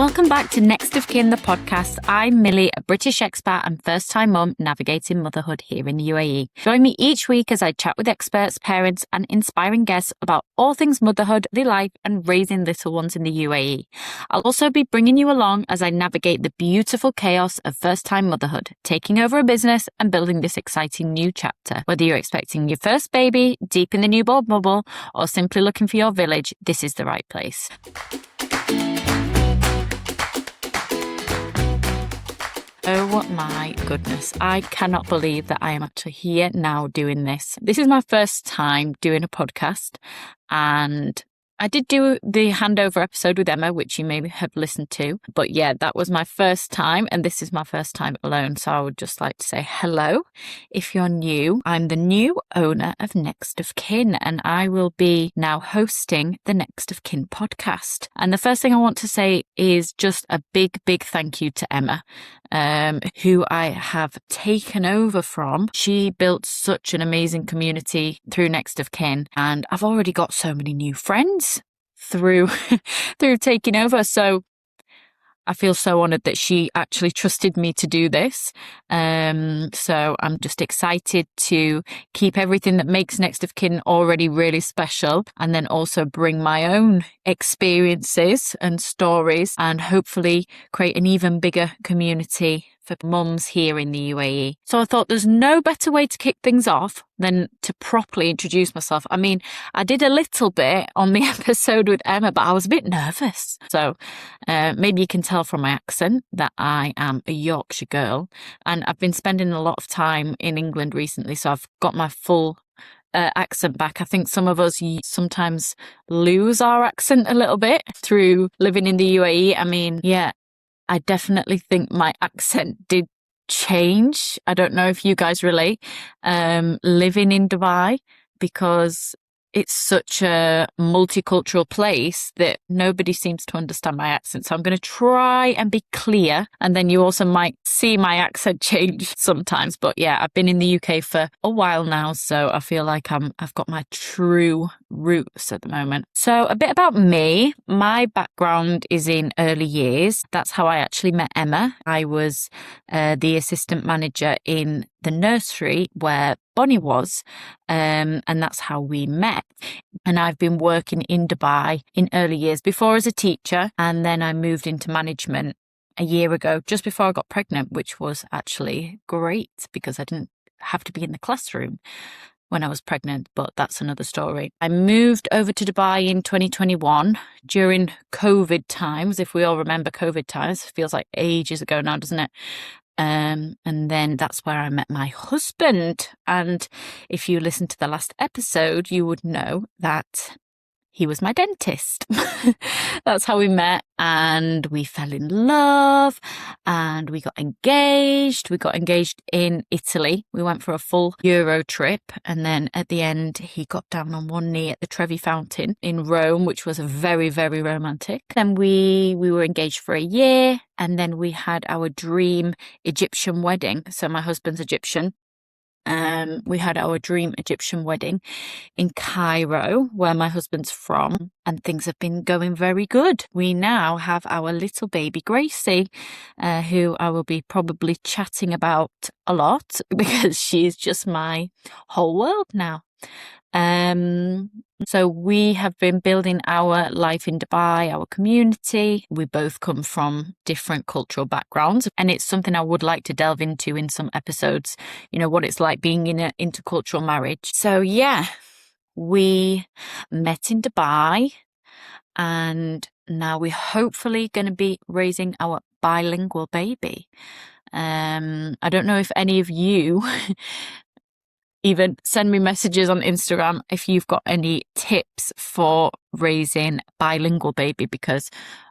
Welcome back to Next of Kin, the podcast. I'm Millie, a British expat and first-time mum navigating motherhood here in the UAE. Join me each week as I chat with experts, parents and inspiring guests about all things motherhood, daily life and raising little ones in the UAE. I'll also be bringing you along as I navigate the beautiful chaos of first-time motherhood, taking over a business and building this exciting new chapter. Whether you're expecting your first baby, deep in the newborn bubble, or simply looking for your village, this is the right place. Oh my goodness, I cannot believe that I am actually here now doing this. This is my first time doing a podcast, and I did do the handover episode with Emma, which you may have listened to. But yeah, that was my first time, and this is my first time alone. So I would just like to say hello. If you're new, I'm the new owner of Next of Kin, and I will be now hosting the Next of Kin podcast. And the first thing I want to say is just a big thank you to Emma, who I have taken over from. She built such an amazing community through Next of Kin, and I've already got so many new friends through taking over. So I feel so honoured that she actually trusted me to do this. So I'm just excited to keep everything that makes Next of Kin already really special, and then also bring my own experiences and stories, and hopefully create an even bigger community for mums here in the UAE. So I thought there's no better way to kick things off than to properly introduce myself. I mean, I did a little bit on the episode with Emma, but I was a bit nervous. So maybe you can tell from my accent that I am a Yorkshire girl, and I've been spending a lot of time in England recently, so I've got my full accent back. I think some of us sometimes lose our accent a little bit through living in the UAE. I mean, yeah, I definitely think my accent did change. I don't know if you guys relate, living in Dubai, because it's such a multicultural place that nobody seems to understand my accent. So I'm going to try and be clear, and then you also might see my accent change sometimes. But yeah, I've been in the UK for a while now, so I feel like I've got my true roots at the moment. So a bit about me. My background is in early years. That's how I actually met Emma. I was the assistant manager in the nursery where Bonnie was, and that's how we met. And I've been working in Dubai in early years, before as a teacher, and then I moved into management a year ago, just before I got pregnant, which was actually great because I didn't have to be in the classroom when I was pregnant, but that's another story. I moved over to Dubai in 2021 during COVID times. If we all remember COVID times, it feels like ages ago now, doesn't it? And then that's where I met my husband. And if you listened to the last episode, you would know that he was my dentist. That's how we met, and we fell in love, and we got engaged. We got engaged in Italy. We went for a full Euro trip, and then at the end, he got down on one knee at the Trevi Fountain in Rome, which was very romantic. Then we were engaged for a year, and then we had our dream Egyptian wedding. So my husband's Egyptian. We had our dream Egyptian wedding in Cairo, where my husband's from, and things have been going very good. We now have our little baby Gracie, who I will be probably chatting about a lot because she's just my whole world now. So we have been building our life in Dubai, our community. We both come from different cultural backgrounds, and it's something I would like to delve into in some episodes, you know, what it's like being in an intercultural marriage. So yeah, we met in Dubai, and now we're hopefully going to be raising our bilingual baby. I don't know if any of you even send me messages on Instagram if you've got any tips for raising bilingual baby, because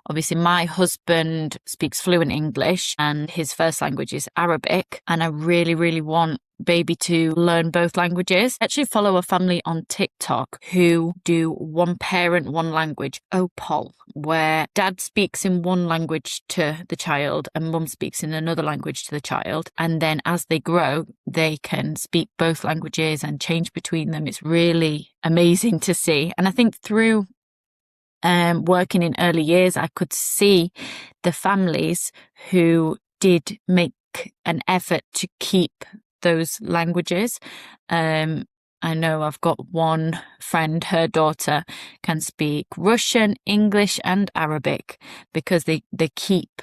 obviously my husband speaks fluent English and his first language is Arabic, and I really want baby to learn both languages. I actually follow a family on TikTok who do one parent, one language, OPOL, where dad speaks in one language to the child and mum speaks in another language to the child. And then as they grow, they can speak both languages and change between them. It's really amazing to see. And I think through working in early years, I could see the families who did make an effort to keep those languages. I know I've got one friend, her daughter can speak Russian, English and Arabic because they keep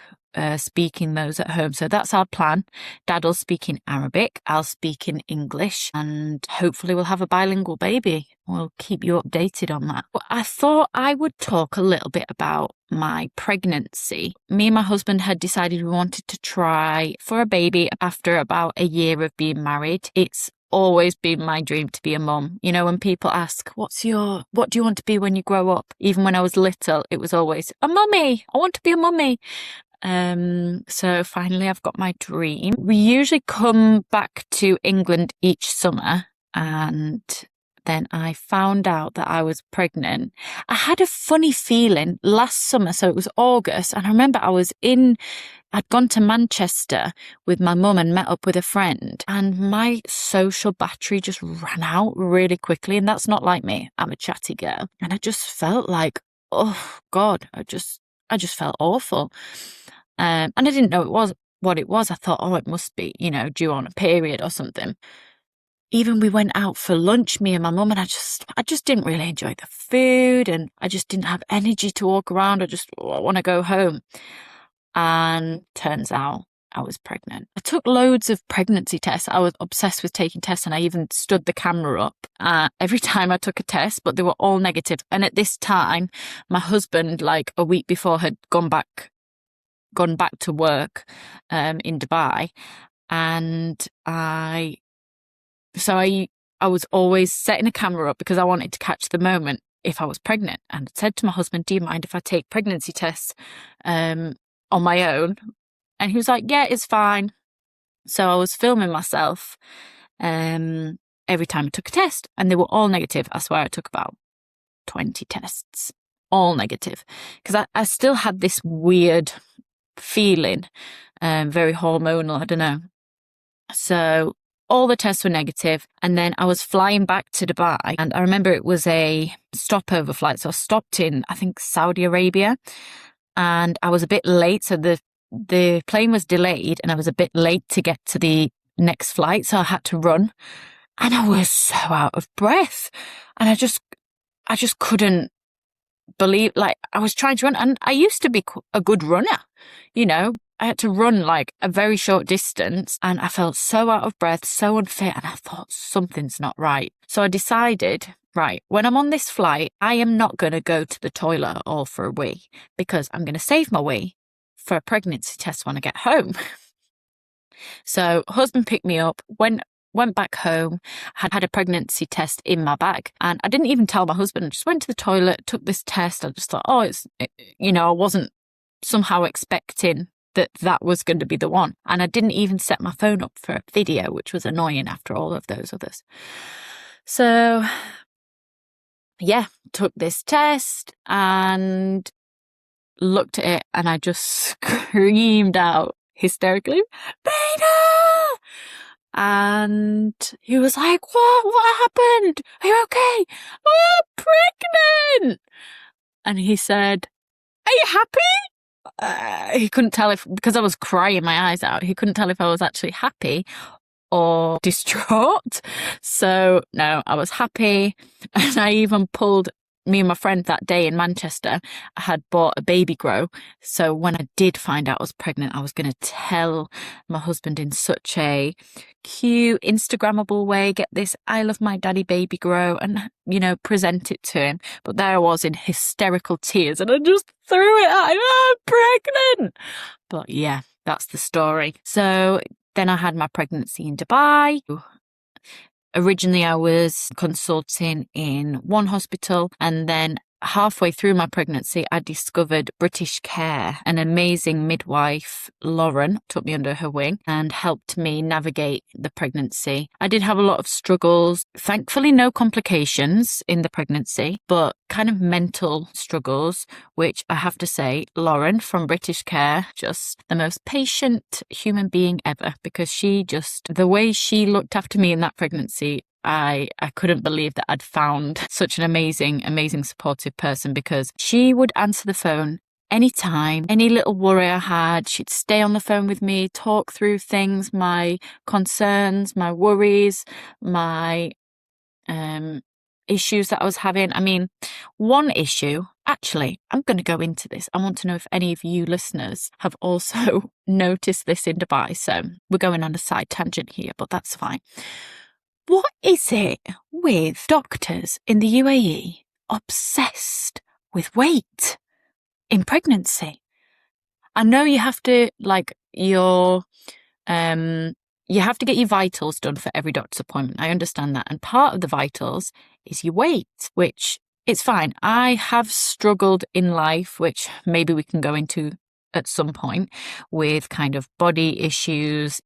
speaking those at home. So that's our plan. Dad will speak in Arabic, I'll speak in English, and hopefully we'll have a bilingual baby. We'll keep you updated on that. But I thought I would talk a little bit about my pregnancy. Me and my husband had decided we wanted to try for a baby after about a year of being married. It's always been my dream to be a mum. You know, when people ask, what do you want to be when you grow up? Even when I was little, it was always a mummy. I want to be a mummy. So finally I've got my dream. We usually come back to England each summer, and then I found out that I was pregnant. I had a funny feeling last summer, so it was August, and I remember I'd gone to Manchester with my mum and met up with a friend, and my social battery just ran out really quickly, and that's not like me. I'm a chatty girl, and I just felt like, oh God, I just felt awful. And I didn't know what it was. I thought, oh, it must be, due on a period or something. Even we went out for lunch, me and my mum, and I just didn't really enjoy the food, and I just didn't have energy to walk around. I want to go home. And turns out I was pregnant. I took loads of pregnancy tests. I was obsessed with taking tests, and I even stood the camera up every time I took a test, but they were all negative. And at this time, my husband, like a week before, had gone back to work in Dubai, and I was always setting a camera up because I wanted to catch the moment if I was pregnant. And I said to my husband, do you mind if I take pregnancy tests on my own? And he was like, yeah, it's fine. So I was filming myself every time I took a test, and they were all negative. I swear I took about 20 tests, all negative, because I still had this weird feeling, very hormonal, I don't know. So all the tests were negative, and then I was flying back to Dubai, and I remember it was a stopover flight, so I stopped in, I think, Saudi Arabia, and I was a bit late, so the plane was delayed, and I was a bit late to get to the next flight, so I had to run, and I was so out of breath, and I just couldn't believe, like, I was trying to run, and I used to be a good runner, I had to run like a very short distance, and I felt so out of breath, so unfit, and I thought something's not right. So I decided, right, when I'm on this flight, I am not going to go to the toilet or for a wee, because I'm going to save my wee for a pregnancy test when I get home. So husband picked me up, went back home, had a pregnancy test in my bag, and I didn't even tell my husband. I just went to the toilet, took this test. I just thought, I wasn't somehow expecting that was going to be the one. And I didn't even set my phone up for a video, which was annoying after all of those others. So yeah, took this test and looked at it, and I just screamed out hysterically, Beta! And he was like, what happened? Are you okay? Oh, I'm pregnant! And he said, are you happy? He couldn't tell because I was crying my eyes out, he couldn't tell if I was actually happy or distraught. So no, I was happy. And I even pulled, me and my friend that day in Manchester, I had bought a baby grow. So when I did find out I was pregnant, I was going to tell my husband in such a cute, Instagrammable way, get this I love my daddy baby grow, and, present it to him. But there I was in hysterical tears, and I just threw it at him. I'm pregnant. But yeah, that's the story. So then I had my pregnancy in Dubai. Originally, I was consulting in one hospital, and then halfway through my pregnancy, I discovered British Care. An amazing midwife, Lauren, took me under her wing and helped me navigate the pregnancy. I did have a lot of struggles. Thankfully, no complications in the pregnancy, but kind of mental struggles, which I have to say, Lauren from British Care, just the most patient human being ever, because the way she looked after me in that pregnancy I couldn't believe that I'd found such an amazing supportive person, because she would answer the phone anytime, any little worry I had. She'd stay on the phone with me, talk through things, my concerns, my worries, my issues that I was having. I mean, one issue, actually, I'm going to go into this. I want to know if any of you listeners have also noticed this in Dubai. So we're going on a side tangent here, but that's fine. What is it with doctors in the UAE obsessed with weight in pregnancy? I know you have to, you have to get your vitals done for every doctor's appointment. I understand that. And part of the vitals is your weight, which it's fine. I have struggled in life, which maybe we can go into at some point, with kind of body issues,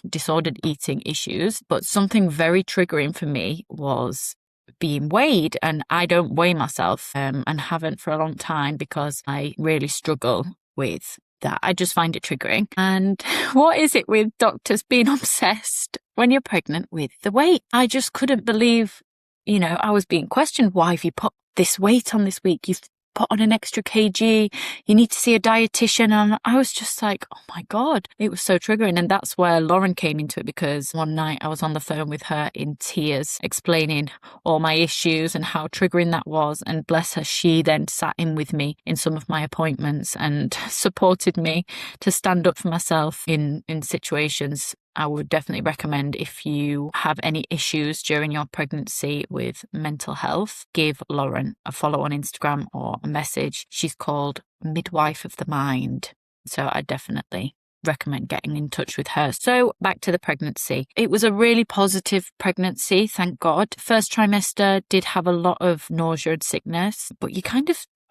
disordered eating issues. But something very triggering for me was being weighed, and I don't weigh myself and haven't for a long time, because I really struggle with that. I just find it triggering. And what is it with doctors being obsessed when you're pregnant with the weight? I just couldn't believe, I was being questioned. Why have you put this weight on this week? You've put on an extra kg. You need to see a dietitian. And I was just like, oh my God, it was so triggering. And that's where Lauren came into it, because one night I was on the phone with her in tears, explaining all my issues and how triggering that was. And bless her, she then sat in with me in some of my appointments and supported me to stand up for myself in situations. I would definitely recommend, if you have any issues during your pregnancy with mental health, give Lauren a follow on Instagram or a message. She's called Midwife of the Mind. So I definitely recommend getting in touch with her. So back to the pregnancy. It was a really positive pregnancy, thank God. First trimester did have a lot of nausea and sickness, but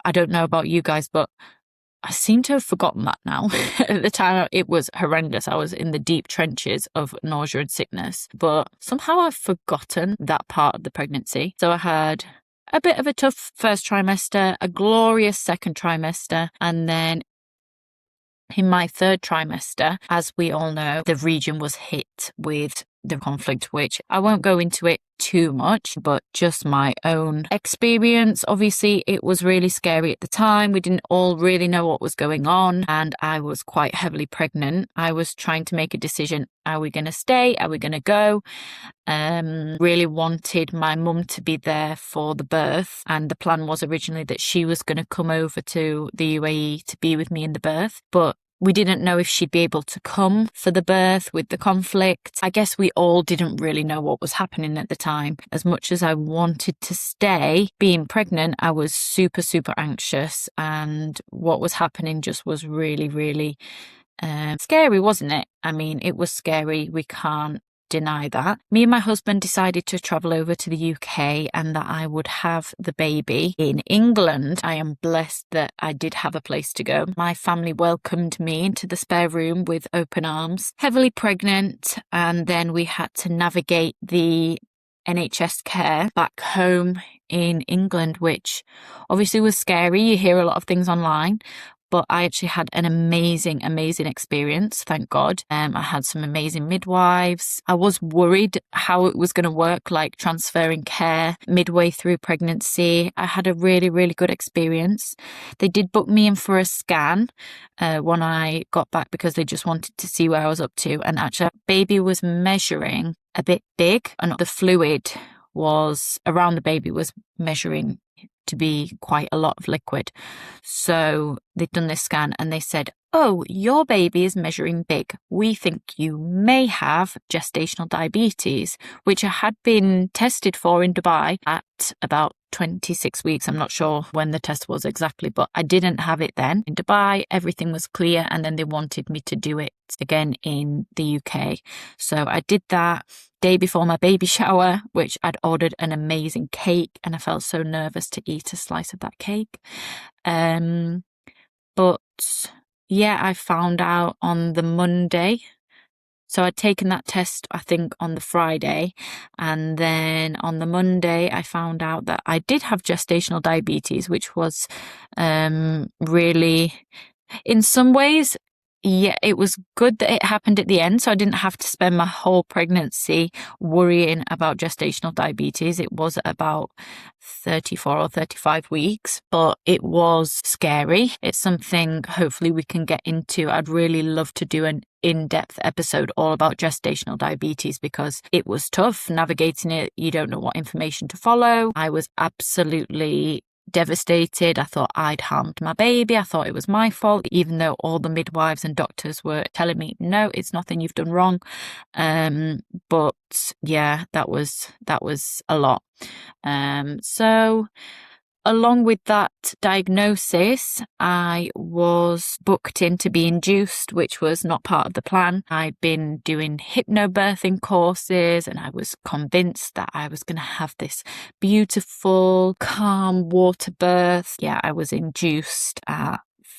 I don't know about you guys, but I seem to have forgotten that now. At the time, it was horrendous. I was in the deep trenches of nausea and sickness, but somehow I've forgotten that part of the pregnancy. So I had a bit of a tough first trimester, a glorious second trimester, and then in my third trimester, as we all know, the region was hit with the conflict, which I won't go into it too much, but just my own experience. Obviously, it was really scary at the time. We didn't all really know what was going on, and I was quite heavily pregnant. I was trying to make a decision. Are we going to stay? Are we going to go? Really wanted my mum to be there for the birth, and the plan was originally that she was going to come over to the UAE to be with me in the birth, but we didn't know if she'd be able to come for the birth with the conflict. I guess we all didn't really know what was happening at the time. As much as I wanted to stay, being pregnant, I was super, super anxious. And what was happening just was really, really scary, wasn't it? I mean, it was scary. We can't deny that. Me and my husband decided to travel over to the UK, and that I would have the baby in England. I am blessed that I did have a place to go. My family welcomed me into the spare room with open arms, heavily pregnant, and then we had to navigate the NHS care back home in England, which obviously was scary. You hear a lot of things online, but I actually had an amazing experience, thank God. I had some amazing midwives. I was worried how it was going to work, like transferring care midway through pregnancy. I had a really, really good experience. They did book me in for a scan when I got back, because they just wanted to see where I was up to. And actually, baby was measuring a bit big, and the fluid was around the baby was measuring to be quite a lot of liquid. So they'd done this scan and they said, oh, your baby is measuring big. We think you may have gestational diabetes, which I had been tested for in Dubai at about 26 weeks. I'm not sure when the test was exactly, but I didn't have it then. In Dubai, everything was clear, and then they wanted me to do it again in the UK. So I did that day before my baby shower, which I'd ordered an amazing cake, and I felt so nervous to eat a slice of that cake. But yeah, I found out on the Monday. So I'd taken that test, I think, on the Friday. And then on the Monday, I found out that I did have gestational diabetes, which was really, in some ways, Yeah, it was good that it happened at the end, so I didn't have to spend my whole pregnancy worrying about gestational diabetes. It was about 34 or 35 weeks, but it was scary. It's something hopefully we can get into. I'd really love to do an in-depth episode all about gestational diabetes because it was tough navigating it. You don't know what information to follow. I was absolutely devastated. I thought I'd harmed my baby. I thought it was my fault, even though all the midwives and doctors were telling me, no, it's nothing you've done wrong. But yeah, that was a lot. So along with that diagnosis, I was booked in to be induced, which was not part of the plan. I'd been doing hypnobirthing courses and I was convinced that I was going to have this beautiful, calm water birth. Yeah, I was induced at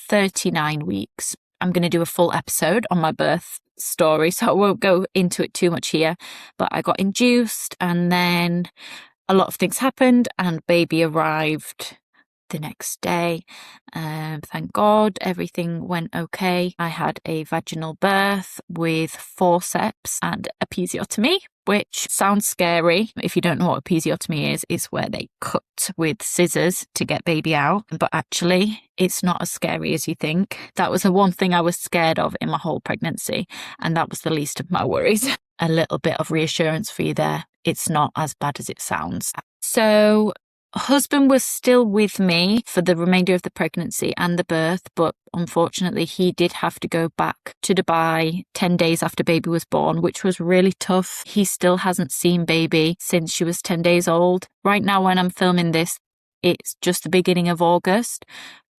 39 weeks. I'm going to do a full episode on my birth story, so I won't go into it too much here, but I got induced and then a lot of things happened and baby arrived the next day. Thank God everything went okay. I had a vaginal birth with forceps and episiotomy, which sounds scary. If you don't know what episiotomy is, it's where they cut with scissors to get baby out. But actually, it's not as scary as you think. That was the one thing I was scared of in my whole pregnancy, and that was the least of my worries. A little bit of reassurance for you there. It's not as bad as it sounds. So husband was still with me for the remainder of the pregnancy and the birth, but unfortunately he did have to go back to Dubai 10 days after baby was born, which was really tough. He still hasn't seen baby since she was 10 days old. Right now when I'm filming this, it's just the beginning of August,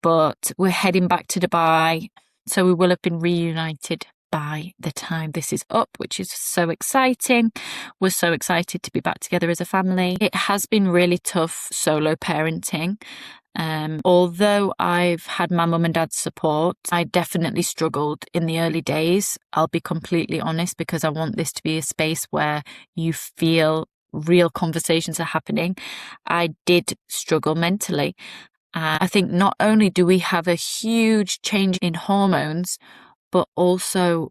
but we're heading back to Dubai, so we will have been reunited by the time this is up, which is so exciting. We're so excited to be back together as a family. It has been really tough solo parenting. Although I've had my mum and dad's support, I definitely struggled in the early days. I'll be completely honest, because I want this to be a space where you feel real conversations are happening. I did struggle mentally. I think not only do we have a huge change in hormones, but also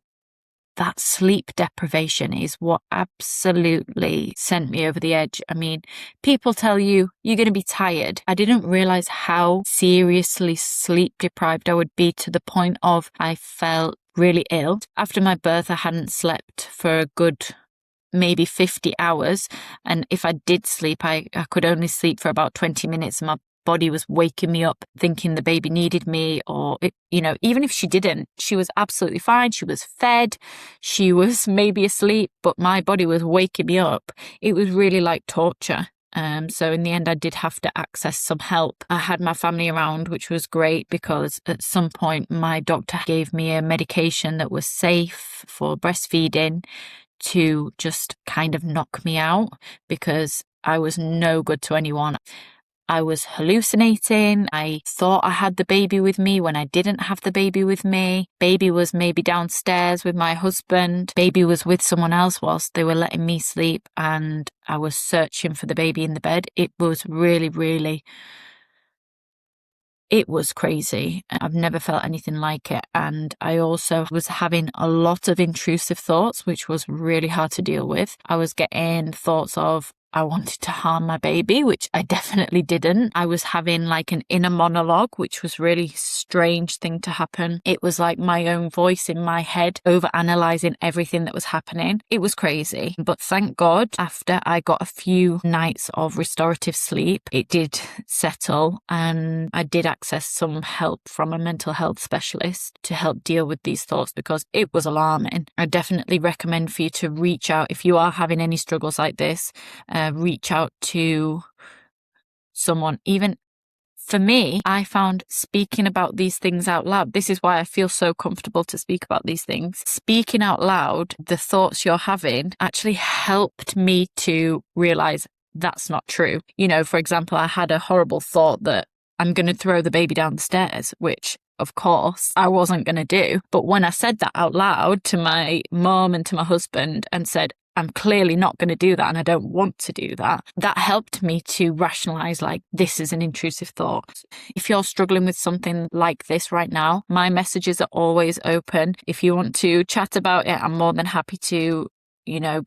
that sleep deprivation is what absolutely sent me over the edge. I mean, people tell you you're going to be tired. I didn't realize how seriously sleep deprived I would be, to the point of I felt really ill. After my birth, I hadn't slept for a good maybe 50 hours. And if I did sleep, I could only sleep for about 20 minutes. My body was waking me up thinking the baby needed me, or even if she didn't, she was absolutely fine. She was fed, she was maybe asleep, but my body was waking me up. It was really like torture. So in the end, I did have to access some help. I had my family around, which was great, because at some point my doctor gave me a medication that was safe for breastfeeding to just kind of knock me out, because I was no good to anyone. I was hallucinating. I thought I had the baby with me when I didn't have the baby with me. Baby was maybe downstairs with my husband. Baby was with someone else whilst they were letting me sleep, and I was searching for the baby in the bed. It was really, it was crazy. I've never felt anything like it. And I also was having a lot of intrusive thoughts, which was really hard to deal with. I was getting thoughts of, I wanted to harm my baby, which I definitely didn't. I was having like an inner monologue, which was really strange thing to happen. It was like my own voice in my head over-analysing everything that was happening. It was crazy. But thank God, after I got a few nights of restorative sleep, it did settle, and I did access some help from a mental health specialist to help deal with these thoughts, because it was alarming. I definitely recommend for you to reach out if you are having any struggles like this. Reach out to someone. Even for me, I found speaking about these things out loud, this is why I feel so comfortable to speak about these things. Speaking out loud, the thoughts you're having actually helped me to realize that's not true. For example, I had a horrible thought that I'm going to throw the baby down the stairs, which of course I wasn't going to do. But when I said that out loud to my mom and to my husband and said, I'm clearly not going to do that and I don't want to do that. That helped me to rationalize, like, this is an intrusive thought. If you're struggling with something like this right now, my messages are always open. If you want to chat about it, I'm more than happy to,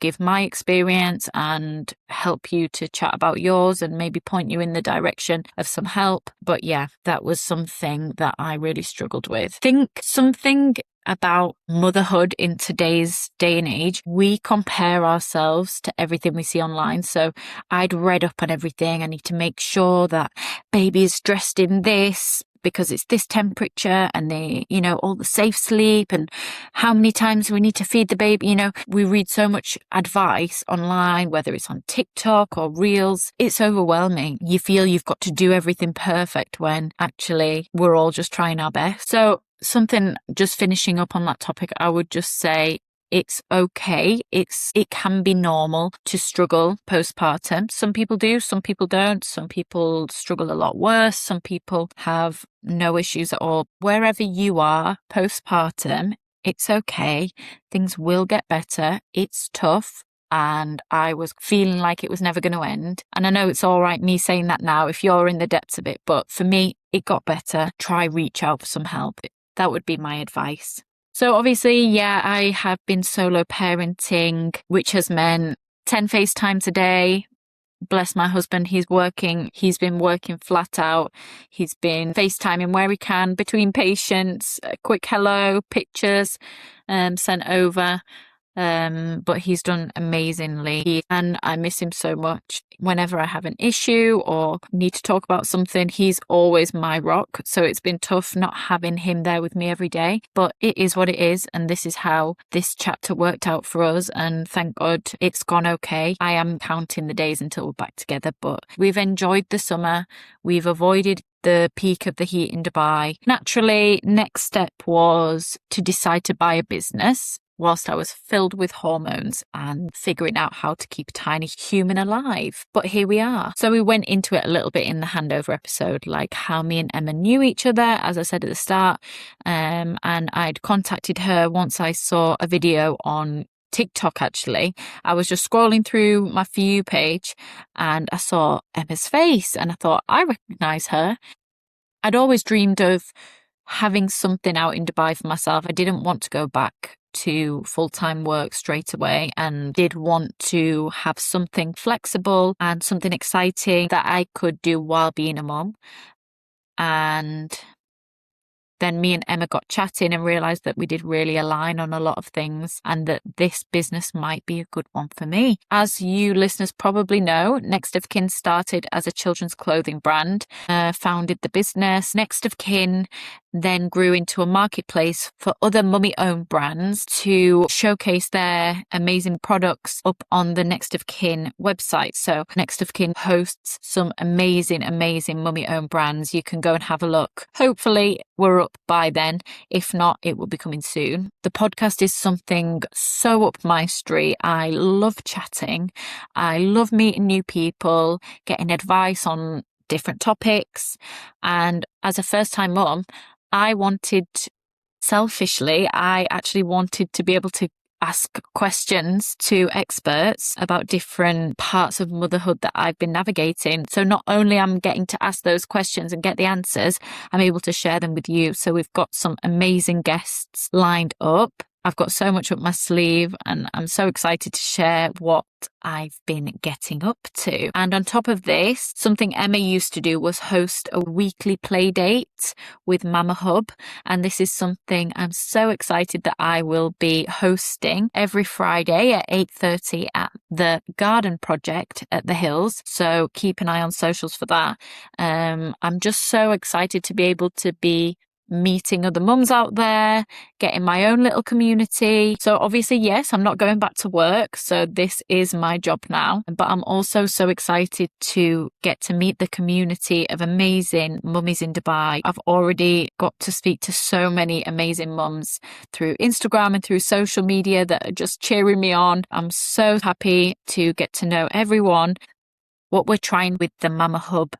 give my experience and help you to chat about yours and maybe point you in the direction of some help. But yeah, that was something that I really struggled with. Think something about motherhood in today's day and age. We compare ourselves to everything we see online. So I'd read up on everything. I need to make sure that baby is dressed in this because it's this temperature, and all the safe sleep and how many times we need to feed the baby. We read so much advice online, whether it's on TikTok or Reels. It's overwhelming. You feel you've got to do everything perfect when actually we're all just trying our best. So something, just finishing up on that topic, I would just say it's okay. It can be normal to struggle postpartum. Some people do, some people don't. Some people struggle a lot worse. Some people have no issues at all. Wherever you are postpartum, it's okay. Things will get better. It's tough. And I was feeling like it was never going to end. And I know it's all right me saying that now if you're in the depths of it, but for me, it got better. Try reach out for some help. That would be my advice. So obviously, I have been solo parenting, which has meant 10 FaceTimes a day. Bless my husband, he's been working flat out. He's been FaceTiming where he can between patients, a quick hello, pictures sent over. But he's done amazingly and I miss him so much. Whenever I have an issue or need to talk about something, he's always my rock. So it's been tough not having him there with me every day, but it is what it is. And this is how this chapter worked out for us. And thank God it's gone okay. I am counting the days until we're back together, but we've enjoyed the summer. We've avoided the peak of the heat in Dubai. Naturally, next step was to decide to buy a business whilst I was filled with hormones and figuring out how to keep a tiny human alive. But here we are. So we went into it a little bit in the handover episode, like how me and Emma knew each other, as I said at the start. And I'd contacted her once I saw a video on TikTok. Actually, I was just scrolling through my For You page and I saw Emma's face and I thought, I recognize her. I'd always dreamed of having something out in Dubai for myself. I didn't want to go back to full-time work straight away and did want to have something flexible and something exciting that I could do while being a mom. And then me and Emma got chatting and realised that we did really align on a lot of things and that this business might be a good one for me. As you listeners probably know, Next of Kin started as a children's clothing brand, founded the business. Next of Kin then grew into a marketplace for other mummy-owned brands to showcase their amazing products up on the Next of Kin website. So Next of Kin hosts some amazing mummy-owned brands. You can go and have a look. Hopefully we're up by then. If not, it will be coming soon. The podcast is something so up my street. I love chatting. I love meeting new people, getting advice on different topics. And as a first-time mum, I actually wanted to be able to ask questions to experts about different parts of motherhood that I've been navigating. So not only am I getting to ask those questions and get the answers, I'm able to share them with you. So we've got some amazing guests lined up. I've got so much up my sleeve and I'm so excited to share what I've been getting up to. And on top of this, something Emma used to do was host a weekly play date with MamaHub. And this is something I'm so excited that I will be hosting every Friday at 8:30 at the Garden Project at the Hills. So keep an eye on socials for that. I'm just so excited to be able to be meeting other mums out there, getting my own little community. So obviously, yes, I'm not going back to work. So this is my job now. But I'm also so excited to get to meet the community of amazing mummies in Dubai. I've already got to speak to so many amazing mums through Instagram and through social media that are just cheering me on. I'm so happy to get to know everyone. What we're trying with the MamaHub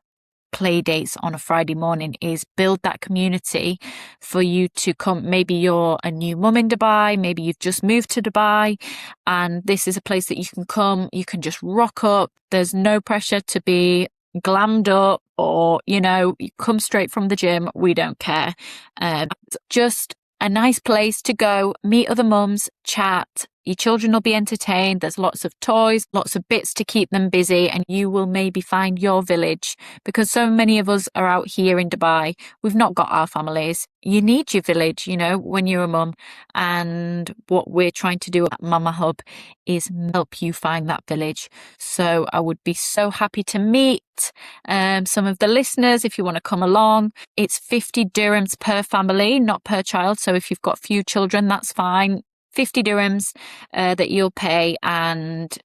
play dates on a Friday morning is build that community for you to come. Maybe you're a new mum in Dubai, maybe you've just moved to Dubai, and this is a place that you can come, you can just rock up. There's no pressure to be glammed up or, you come straight from the gym. We don't care. Just a nice place to go, meet other mums, chat. Your children will be entertained. There's lots of toys, lots of bits to keep them busy, and you will maybe find your village, because so many of us are out here in Dubai. We've not got our families. You need your village, when you're a mum. And what we're trying to do at MamaHub is help you find that village. So I would be so happy to meet some of the listeners if you want to come along. It's 50 dirhams per family, not per child. So if you've got few children, that's fine. 50 dirhams that you'll pay, and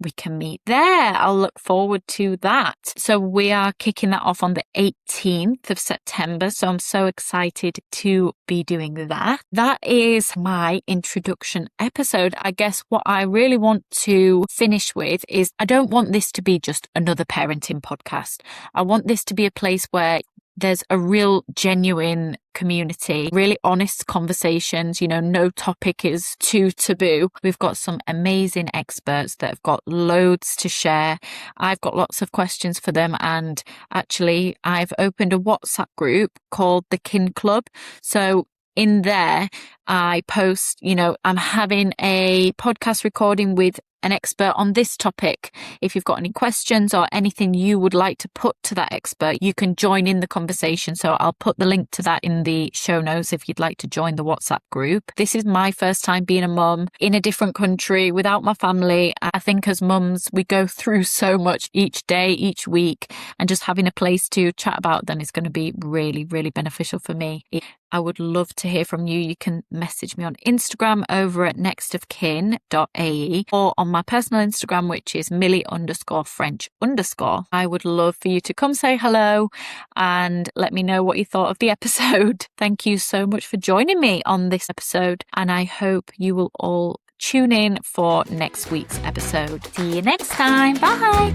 we can meet there. I'll look forward to that. So we are kicking that off on the 18th of September. So I'm so excited to be doing that. That is my introduction episode. I guess what I really want to finish with is I don't want this to be just another parenting podcast. I want this to be a place where there's a real genuine community, really honest conversations. No topic is too taboo. We've got some amazing experts that have got loads to share. I've got lots of questions for them. And actually, I've opened a WhatsApp group called the Kin Club. So in there, I post, I'm having a podcast recording with an expert on this topic. If you've got any questions or anything you would like to put to that expert, you can join in the conversation. So I'll put the link to that in the show notes if you'd like to join the WhatsApp group. This is my first time being a mum in a different country without my family. I think as mums, we go through so much each day, each week, and just having a place to chat about them is going to be really, really beneficial for me. I would love to hear from you. You can message me on Instagram over at nextofkin.ae or on my personal Instagram, which is Millie_French_. I would love for you to come say hello and let me know what you thought of the episode. Thank you so much for joining me on this episode, and I hope you will all tune in for next week's episode. See you next time. Bye.